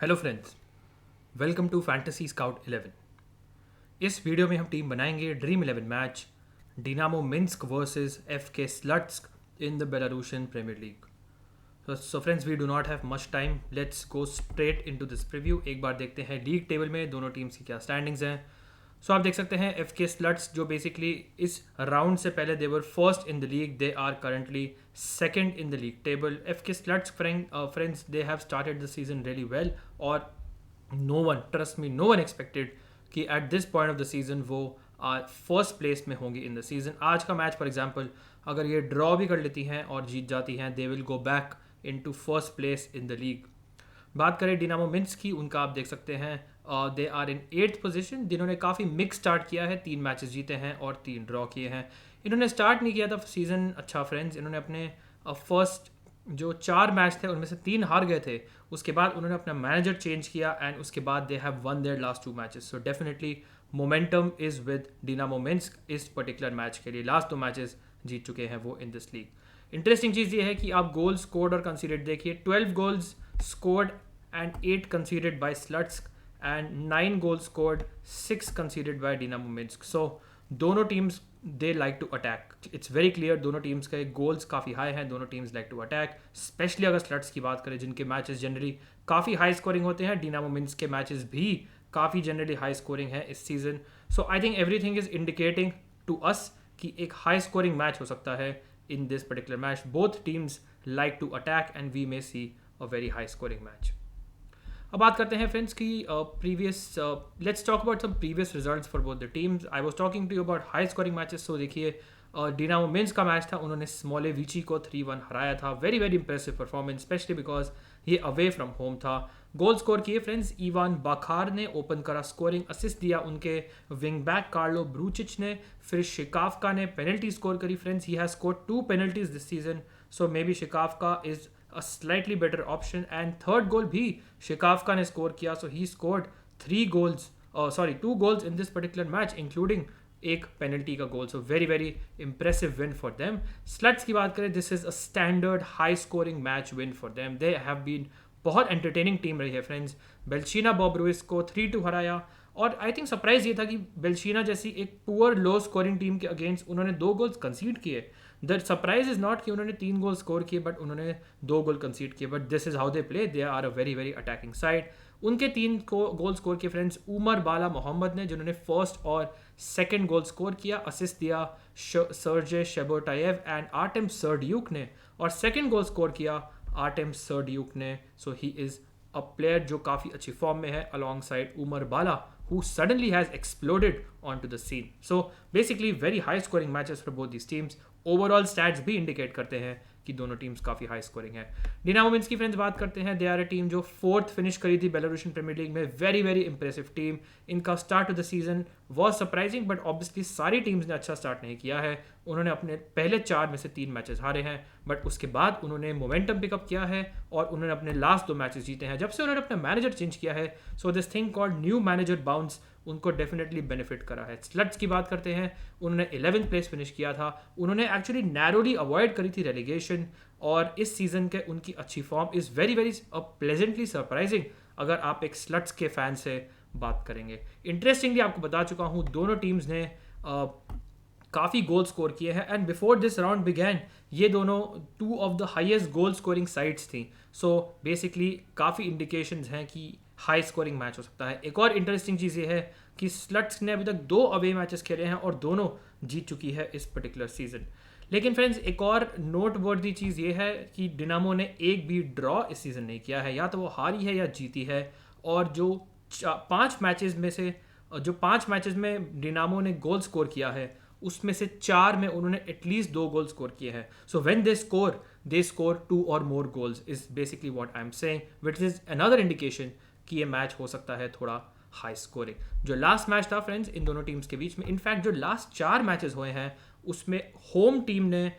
Hello friends, welcome to fantasy scout 11। इस video में हम टीम बनाएंगे dream 11 match Dinamo Minsk versus FK Slutsk in the Belarusian premier league. So friends, we do not have much time, let's go straight into this preview. एक बार देखते हैं league table में दोनों टीम्स की क्या स्टैंडिंग्स हैं। सो आप देख सकते हैं एफ के स्लट्स जो बेसिकली इस राउंड से पहले they were first in the league, they are currently second in the league table. F K Slutsk friends they have started the season really well और no one, trust me, no one expected कि at this point of the season वो first place में होंगी in the season. आज का match for example अगर ये draw भी कर लेती हैं और जीत जाती हैं, they will go back into first place in the league. बात करें डिनामो मिन्स्क की, उनका आप देख सकते हैं they are in 8th position. जिन्होंने काफ़ी मिक्स स्टार्ट किया है, 3 मैचेस जीते हैं और 3 ड्रॉ किए हैं। इन्होंने स्टार्ट नहीं किया था सीज़न अच्छा फ्रेंड्स, इन्होंने अपने फर्स्ट जो 4 मैच थे उनमें से 3 हार गए थे। उसके बाद उन्होंने अपना मैनेजर चेंज किया एंड उसके बाद they have won their last 2 matches. So definitely momentum is with Dynamo Minsk इस पर्टिकुलर मैच के लिए। लास्ट 2 मैचेस जीत चुके हैं वो इन दिस लीग। इंटरेस्टिंग चीज़ ये है कि आप गोल स्कोर्ड और कंसीडर्ड देखिए, 12 goals scored and 8 conceded by Slutsk and 9 goals scored, 6 conceded by Dynamo Minsk. So दोनों teams they like to attack, it's very clear. दोनों टीम्स के गोल्स काफ़ी हाई हैं, दोनों teams like to attack. Especially अगर Slutsk की बात करें जिनके मैचेस जनरली काफ़ी हाई स्कोरिंग होते हैं, डिनामो मिन्स्क के मैचेस भी काफ़ी जनरली हाई स्कोरिंग है इस season. So I think everything is indicating to us कि एक हाई स्कोरिंग मैच हो सकता है in this particular match. Both teams like to attack and we may see a very high scoring match. अब बात करते हैं फ्रेंड्स की previous, let's talk about some previous results for both the teams. I was talking to you about high scoring matches. So देखिए Dinamo Minsk का match था, उन्होंने small e विची को 3-1 हराया था। Very very impressive performance, specially because ये away from home था। गोल score किए फ्रेंड्स इवान बाखार ने, ओपन करा स्कोरिंग, असिस्ट दिया उनके विंग बैक कार्लो ब्रूचिच ने। फिर शिकाफका ने पेनल्टी स्कोर करी friends, he has scored 2 penalties this season. So maybe Shikavka is a slightly better option and third goal भी शिकाफका ने स्कोर किया। so he scored 2 goals in this particular match including एक penalty का goal. So very very impressive win for them. Slutsk की बात करें, this is a standard high scoring match win for them. They have been बहुत entertaining team रही है friends. बेल्शिना बॉब्रुइस को 3-2 हराया और आई थिंक सरप्राइज ये था कि बेल्शिना जैसी एक पुअर लो स्कोरिंग टीम के अगेंस्ट उन्होंने 2 गोल्स कंसीड किए। द सरप्राइज इज नॉट कि उन्होंने 3 गोल स्कोर किए बट उन्होंने 2 गोल कंसीड किए, but this is how they play. They are a very very attacking side. उनके 3 गोल स्कोर किए फ्रेंड्स उमर बाला मोहम्मद ने, जिन्होंने फर्स्ट और सेकंड गोल स्कोर किया। असिस्ट दिया Sergey Shebotayev and Artem Serdyuk ने, और सेकंड गोल स्कोर किया आर्टेम सर्ड्यूक ने। So he is a player जो काफ़ी अच्छी फॉर्म में है alongside Umar Bala who suddenly has exploded onto the scene. So basically very high scoring matches for both these teams. Overall stats भी indicate करते हैं कि दोनों टीम्स काफ़ी हाई स्कोरिंग है। डिनामो मिन्स्क की फ्रेंड्स बात करते हैं, दे आर अ टीम जो 4th फिनिश करी थी बेलारूशियन प्रीमियर लीग में। Very very impressive team. इनका start of the season was surprising but obviously सारी टीम्स ने अच्छा स्टार्ट नहीं किया है। उन्होंने अपने पहले 4 में से 3 मैचेस हारे हैं, बट उसके बाद उन्होंने मोमेंटम पिकअप किया है और उन्होंने अपने लास्ट 2 मैचेस जीते हैं जब से उन्होंने अपना मैनेजर चेंज किया है। So this thing called new manager bounce उनको डेफिनेटली बेनिफिट करा है। स्लट्स की बात करते हैं, उन्होंने 11th प्लेस फिनिश किया था। उन्होंने एक्चुअली नैरोली अवॉइड करी थी रेलीगेशन और इस सीजन के उनकी अच्छी form is very very pleasantly surprising अगर आप एक स्लट्स के फैन से बात करेंगे। इंटरेस्टिंगली आपको बता चुका हूँ दोनों टीम्स ने काफ़ी गोल स्कोर किए हैं and before this round began ये दोनों 2 of the highest goal scoring sides थी। सो बेसिकली काफ़ी इंडिकेशंस हैं कि हाई स्कोरिंग मैच हो सकता है। एक और इंटरेस्टिंग चीज़ ये है कि स्लट्स ने अभी तक 2 अवे मैचेस खेले हैं और दोनों जीत चुकी है इस पर्टिकुलर सीजन। लेकिन फ्रेंड्स एक और नोट वर्दी चीज़ ये है कि डिनामो ने एक भी ड्रॉ इस सीज़न नहीं किया है, या तो वो हारी है या जीती है। और जो 5 मैचेस में डिनामो ने गोल स्कोर किया है उसमें से 4 में उन्होंने एटलीस्ट 2 गोल स्कोर किए हैं। सो व्हेन दे स्कोर 2 और मोर goals is basically what I am saying, which is another indication कि ये मैच हो सकता है थोड़ा हाई स्कोरिंग। जो लास्ट मैच था फ्रेंड्स इन दोनों टीम्स के बीच में, इनफैक्ट जो लास्ट 4 मैचेस हुए हैं उसमें होम टीम ने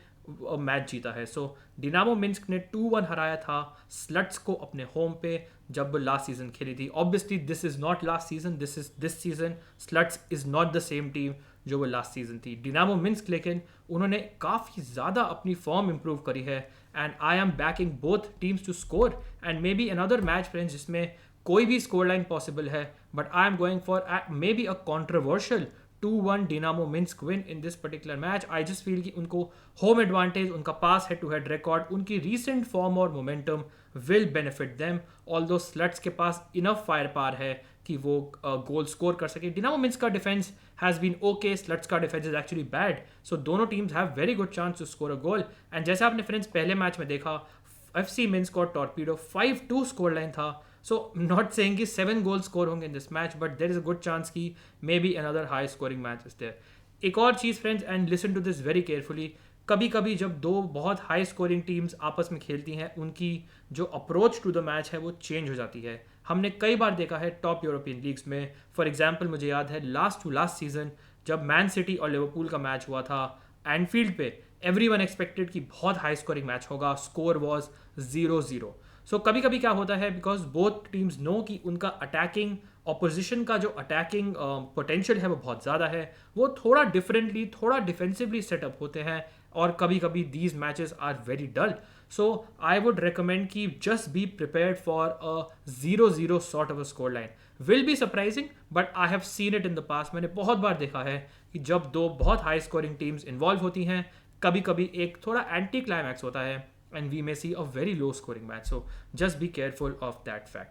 मैच जीता है. सो डिनामो मिन्स्क ने 2-1 हराया था स्लट्स को अपने होम पे जब लास्ट सीजन खेली थी. Obviously this is not last season, this is this season. Slutsk is not the same team जो वो लास्ट सीजन थी. डिनामो मिन्स्क लेकिन उन्होंने काफ़ी ज़्यादा अपनी फॉर्म इंप्रूव करी है and I am backing both teams to score and maybe another match friends जिसमें कोई भी स्कोर लाइन पॉसिबल है, but I am going for maybe a controversial 2-1 Dinamo Minsk win in this particular match. I just feel कि उनको home advantage, उनका पास head to head record, उनकी recent form और momentum will benefit them. Although Slutsk के पास enough fire power है कि वो गोल स्कोर कर सके. डिनामो मिन्स्क का defence has been okay, Slutsk का defence is actually bad. So दोनों teams have very good chance to score a goal. And जैसे आपने फ्रेंड्स पहले मैच में देखा, FC मिन्स्क और टॉर्पीडो 5-2 स्कोर लाइन था. सो नॉट सेइंग कि 7 गोल स्कोर होंगे in this match, but there is a good chance कि maybe another high scoring match is there. एक और चीज़ friends, and listen to this very carefully, कभी कभी जब दो बहुत हाई स्कोरिंग टीम्स आपस में खेलती हैं, उनकी जो अप्रोच टू द मैच है वो चेंज हो जाती है. हमने कई बार देखा है टॉप यूरोपियन लीग्स में. फॉर एग्जाम्पल मुझे याद है लास्ट सीजन जब मैन सिटी और लिवरपूल का मैच हुआ था एनफील्ड पे, एवरीवन एक्सपेक्टेड कि बहुत हाई स्कोरिंग मैच होगा. Score was 0-0. सो कभी कभी क्या होता है, बिकॉज बोथ टीम्स नो कि उनका अटैकिंग ऑपोजिशन का जो अटैकिंग पोटेंशियल है वो बहुत ज़्यादा है, वो थोड़ा डिफरेंटली, थोड़ा डिफेंसिवली सेटअप होते हैं और कभी कभी these matches are very dull. So I would recommend कि just be prepared for a 0-0 sort of a score line. Will be surprising but I have seen it in the past. मैंने बहुत बार देखा है कि जब दो बहुत हाई स्कोरिंग टीम्स इन्वॉल्व होती हैं, कभी कभी एक थोड़ा एंटी क्लाइमैक्स होता है and we may see a very low scoring match. So just be careful of that fact.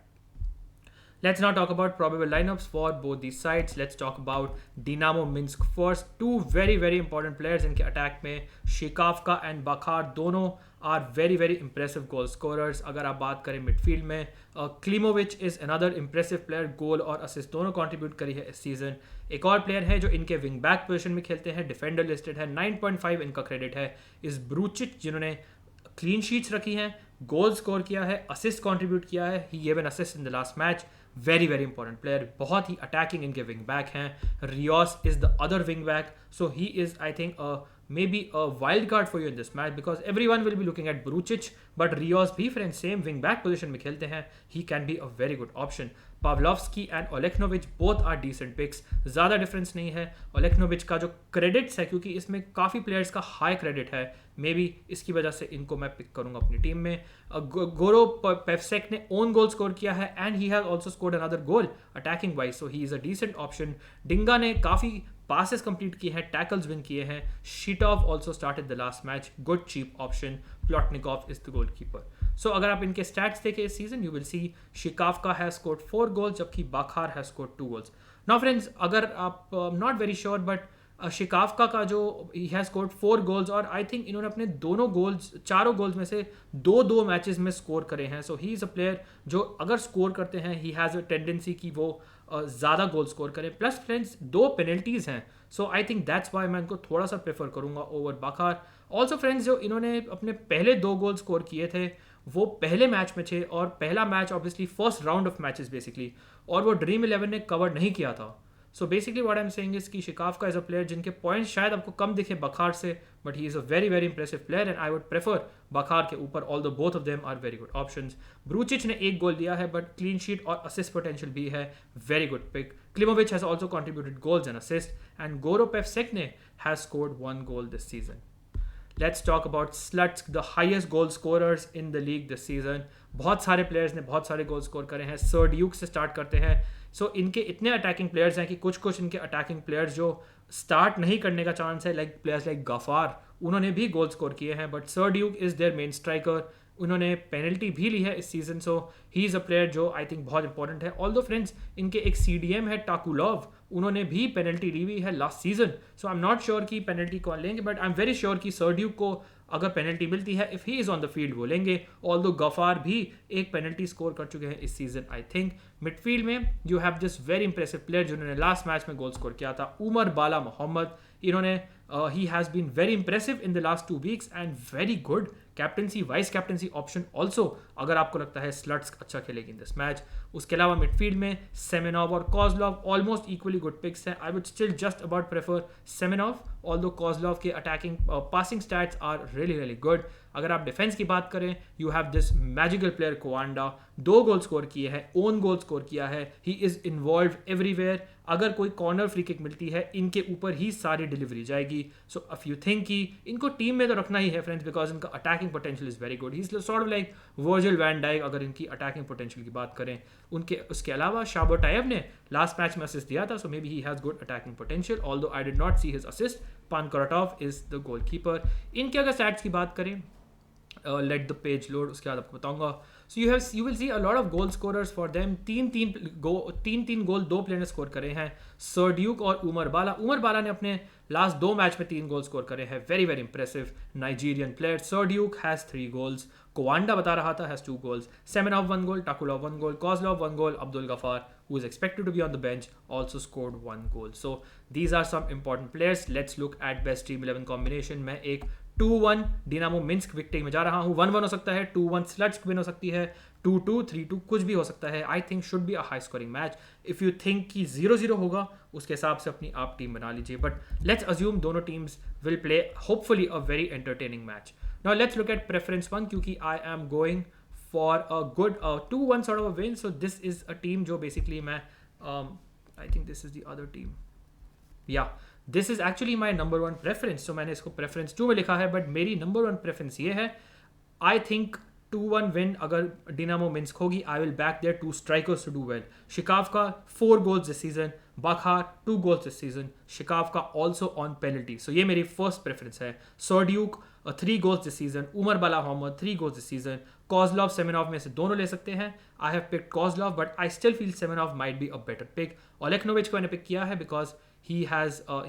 Let's now talk about probable lineups for both these sides. Let's talk about Dinamo Minsk first. Two very important players इनके attack में, शिकावका and बखार, दोनों are very impressive goal scorers. अगर आप बात करें midfield में, क्लीमोविच is another impressive player, गोल और असिस्ट दोनों कंट्रीब्यूट करी है इस सीजन. एक और प्लेयर है जो इनके विंग बैक पोजिशन में खेलते हैं, डिफेंडर लिस्टेड है, 9.5 इनका क्रेडिट है, इस ब्रूचिच जिन्होंने क्लीन शीट्स रखी हैं, गोल स्कोर किया है, असिस्ट कंट्रीब्यूट किया है. He gave an assist in the last match. Very important player, बहुत ही अटैकिंग इनके विंग बैक हैं. Rios is the other wing back, so he is I think maybe a wild card for you in this match because everyone will be looking at Brucic, but Rios भी friends same wing back position में खेलते हैं. He can be a very good option. Pavlovsky and Oleknovic both are decent picks. ज़्यादा difference नहीं है. Oleknovic का जो credits है, क्योंकि इसमें काफ़ी प्लेयर्स का हाई क्रेडिट है, मे बी इसकी वजह से इनको मैं पिक करूंगा अपनी टीम में. गोरो पेवसेक ने ओन गोल स्कोर किया है and he has also scored another goal attacking wise, so he is a decent option. Dinga ने काफ़ी passes कंप्लीट किए हैं, टैकल्स विन किए हैं. Shitov also started the last match, good cheap option. Plotnikov is the goalkeeper. So अगर आप इनके stats देखें इस season, you will see Shikavka has scored 4 goals जबकि Bakhar has scored 2 goals. Now friends, अगर आप not very sure but Shikavka का जो ही हैज स्कोर्ड 4 गोल्स और आई थिंक इन्होंने अपने चारों गोल्स में से दो मैचेस में स्कोर करे हैं. So he is a player जो अगर स्कोर करते हैं, ही हैज़ अ टेंडेंसी कि वो ज़्यादा गोल स्कोर करें. प्लस फ्रेंड्स 2 पेनल्टीज़ हैं, सो आई थिंक दैट्स वाई मैं इनको थोड़ा सा प्रेफर करूंगा ओवर बाखार. ऑल्सो फ्रेंड्स, जो इन्होंने अपने पहले 2 गोल स्कोर किए थे वो पहले मैच में थे, और पहला match obviously first round of matches basically, और वो ड्रीम 11 ने कवर नहीं किया था. So basically what I am saying is कि शिकावका इज अ प्लेयर जिनके पॉइंट्स शायद आपको कम दिखे बखार से, but he is a very impressive player and I would prefer Bakhar के ऊपर, although both of them are very good options. Brucic ने 1 गोल दिया है बट क्लीन शीट और असिस्ट पोटेंशियल भी है, very good pick. Klimovich has also contributed goals and assist, and Goro Pevsek ने has scored 1 goal this season. Let's talk about Slutsk, the highest goal scorers in the league this season. बहुत सारे players ने बहुत सारे गोल score करे हैं. Sir Duke से start करते हैं. सो इनके इतने अटैकिंग प्लेयर्स हैं कि कुछ इनके अटैकिंग प्लेयर्स जो स्टार्ट नहीं करने का चांस है, लाइक प्लेयर्स लाइक गफार, उन्होंने भी गोल स्कोर किए हैं, but Serdyuk is their main striker. उन्होंने पेनल्टी भी ली है इस season, so he is a player जो आई थिंक बहुत इंपॉर्टेंट है. ऑल्दो फ्रेंड्स, इनके एक CDM है टाकुलॉव, उन्होंने भी पेनल्टी ली हुई है last season. So I am not sure कि पेनल्टी कौन लेंगे, but I am very sure कि सर ड्यूक को अगर पेनल्टी मिलती है, if he is on the field, वो लेंगे. ऑल्दो गफार भी एक पेनल्टी स्कोर कर चुके हैं इस सीजन आई थिंक. मिडफील्ड में you have this very impressive player जिन्होंने लास्ट मैच में गोल स्कोर किया था, उमर बाला मोहम्मद. इन्होंने he has been very impressive in the last 2 weeks and very good captaincy vice captaincy option also, अगर आपको लगता है स्लट्स्क अच्छा खेलेगी इन दिस मैच। उसके अलावा मिडफील्ड में सेमेनॉव और Kozlov almost equally good picks हैं। I would still just about prefer Semenov, although Kozlov के attacking passing stats are really really good. अगर आप डिफेंस की बात करें, you have this magical player Kovanda, 2 goal score किए हैं, ओन गोल स्कोर किया है, ही इज इन्वॉल्व एवरीवेयर। अगर कोई कॉर्नर फ्री किक मिलती है, इनके ऊपर ही सारी डिलीवरी जाएगी। सो इफ यू थिंक कि इनको टीम में तो रखना ही है फ्रेंड्स, बिकॉज इनका attacking potential is very good. He is sort of like Virgil van Dijk अगर इनकी अटैकिंग पोटेंशियल की बात करें। उसके अलावा शाबोटायेव ने लास्ट मैच में असिस्ट दिया था, so maybe he has good attacking potential, although I did not see his assist. Pankratov is the goalkeeper. इनके अगर स्टैट्स की बात करें, लेट द पेज लोड, उसके बाद आपको बताऊंगा। So you will C a lot of goal scorers for them. तीन गोल 2 प्लेयर ने स्कोर करे हैं, सर्ड्यूक और उमर बाला। उमर बाला ने अपने लास्ट 2 मैच में 3 गोल स्कोर करे हैं, very very impressive Nigerian player. Serdyuk has 3 goals, Kovanda बता रहा था has 2 goals, Semenov 1 goal, Takulov 1 goal, Kozlov 1 goal, Abdul Gafar who is expected to be on the bench also scored 1 goal. So these are some important players. Let's look at best team 11 combination. मैं एक 2-1 Dinamo Minsk victory में जा रहा हूँ। 1-1 हो सकता है, 2-1 स्लट्स्क win हो सकती है, 2-2 3-2 कुछ भी हो सकता है। I think should be a high scoring match. If you think कि 0-0 होगा, उसके हिसाब से अपनी आप टीम बना लीजिए, बट लेट्स अज्यूम दोनों teams will play hopefully a very entertaining match. Now let's look at preference 1, क्योंकि आई am going for a good 2-1 sort of a win. So this is a team जो basically मैं I think this is the other team. Yeah, this is actually my number 1 preference. So मैंने इसको preference 2 में लिखा है, but मेरी number 1 preference ये है, I think 2-1 win अगर डिनामो मिन्स्क होगी, I will back their 2 strikers to do well. शिकावका 4 goals this season, बाखार 2 goals this season, शिकावका also on penalty. So ये मेरी first preference है। सर्ड्यूक 3 goals this season, Umar Bala Mohammad 3 goals this season, कॉजलॉव सेमेनॉव में से दोनों ले सकते हैं। I have picked Kozlov, but I still feel Semenov might be a better pick. Oleknovich को मैंने पिक किया है because he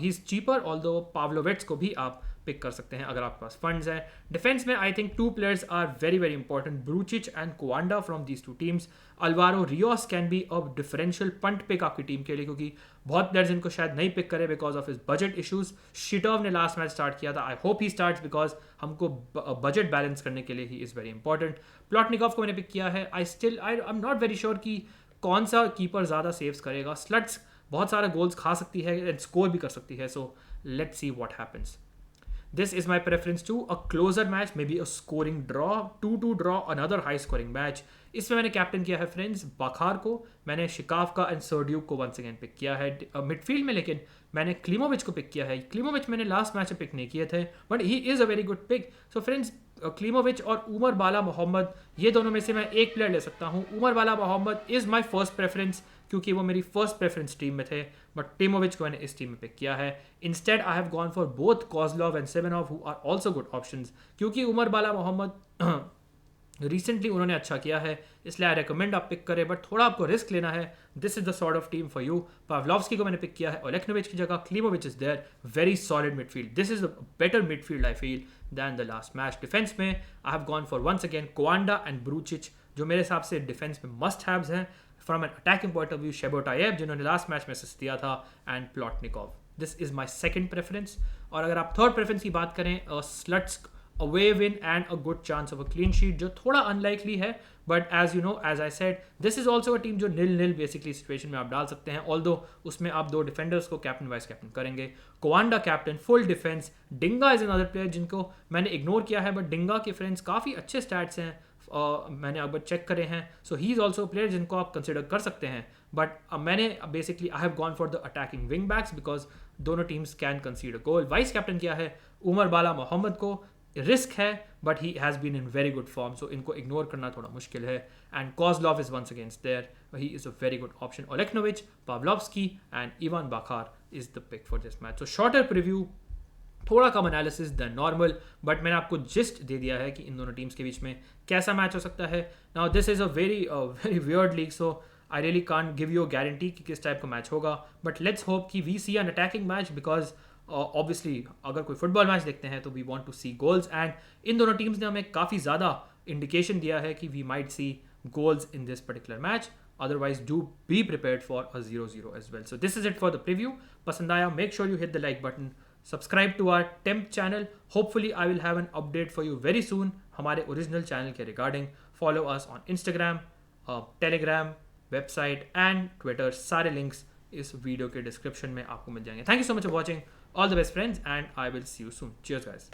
is cheaper, although Pavlovits को भी आप पिक कर सकते हैं अगर आपके पास फंड्स हैं। डिफेंस में I think 2 players are very very important, Bruchich and Kovanda from these 2 teams. Alvaro Rios can be a differential punt pick आपकी टीम के लिए, क्योंकि बहुत प्लेयर्स इनको शायद नहीं पिक करे because of his budget issues. Shitov ने लास्ट मैच स्टार्ट किया था, I hope he starts because हमको बजट बैलेंस करने के लिए he is very important. Plotnikov को मैंने पिक किया है। I am not very sure कि कौन सा कीपर ज़्यादा सेव्स करेगा। स्लट्स बहुत सारे गोल्स खा सकती है एंड स्कोर भी कर सकती है, so let's see what happens. This is my preference too. A closer match, maybe a scoring draw, 2-2 draw, another high scoring match. इसमें मैंने कैप्टन किया है फ्रेंड्स बाखार को, मैंने शिकावका एंड सर्ड्यूक को वंस अगेन पिक किया है। मिडफील्ड में लेकिन मैंने क्लीमोविच को पिक किया है। क्लीमोविच मैंने लास्ट मैच में पिक नहीं किए थे, but he is a very good pick. So friends, Klimovich और उमर बाला मोहम्मद, ये दोनों में से मैं एक प्लेयर ले सकता हूँ। Umar Bala Mohammed is my first preference, क्योंकि वो मेरी फर्स्ट प्रेफरेंस टीम में थे, बट टीमोविच को मैंने इस टीम में पिक किया है। Instead I have gone for both Kozlov and Semenov, who are also good options, क्योंकि उमर बाला मोहम्मद रिसेंटली उन्होंने अच्छा किया है, इसलिए आई रिकमेंड आप पिक करें, बट थोड़ा आपको रिस्क लेना है। This is the sort of team for you. Pavlovsky को मैंने पिक किया है ओलेक्नोविच की जगह, Klimovich is there, very solid midfield. This is a better midfield I feel than the last match. Defence में I have gone for once again Kovanda and Bruchich, जो मेरे हिसाब से डिफेंस में मस्ट हैव्स हैं। From N attacking point of view, Shebotayev जिन्होंने last match में assist दिया था, and Plotnikov. This is my second preference. और अगर आप थर्ड प्रेफरेंस की बात करें, स्लट्स्क away win and a good chance of a clean sheet, जो थोड़ा अनलाइकली है, but as you know, as I said, this is also a team जो 0-0 बेसिकली सिचुएशन में आप डाल सकते हैं, ऑल्दो उसमें आप 2 डिफेंडर्स को कैप्टन वाइस कैप्टन करेंगे। Kovanda captain, full defence. Dinga is another player जिनको मैंने इग्नोर किया है, बट डिंगा के फ्रेंड्स काफ़ी अच्छे स्टैट्स हैं, मैंने अब चेक करे हैं, so he is also player जिनको आप कंसिडर कर सकते हैं। बट मैंने basically I have gone for the attacking wing backs because दोनों teams can concede a goal. Vice captain किया है उमर बाला मोहम्मद को, रिस्क है, but he has been in very good form, so इनको ignore करना थोड़ा मुश्किल है। And Kozlov is once against there, he is a very good option. ओलेक्नोविच, Pavlovsky and Ivan Bakhar is the pick for this match. So shorter preview, थोड़ा कम analysis than normal, but मैंने आपको gist दे दिया है कि इन दोनों टीम्स के बीच में कैसा मैच हो सकता है। Now this is a very weird league, so I really can't give you a guarantee कि किस टाइप का मैच होगा, बट लेट्स होप कि we see an attacking match, because obviously अगर कोई फुटबॉल मैच देखते हैं तो we want to see goals, and इन दोनों टीम्स ने हमें काफ़ी ज़्यादा इंडिकेशन दिया है कि we might see goals in this particular match. Otherwise, do be prepared for a 0-0 as well. So this is it for the preview. पसंद आया, make sure you hit the like button. Subscribe to our temp channel. Hopefully, I will have an update for you very soon. हमारे original channel के regarding, follow us on Instagram, Telegram, website and Twitter. सारे links इस video के description में आपको मिल जाएंगे. Thank you so much for watching. All the best friends and I will see you soon. Cheers guys.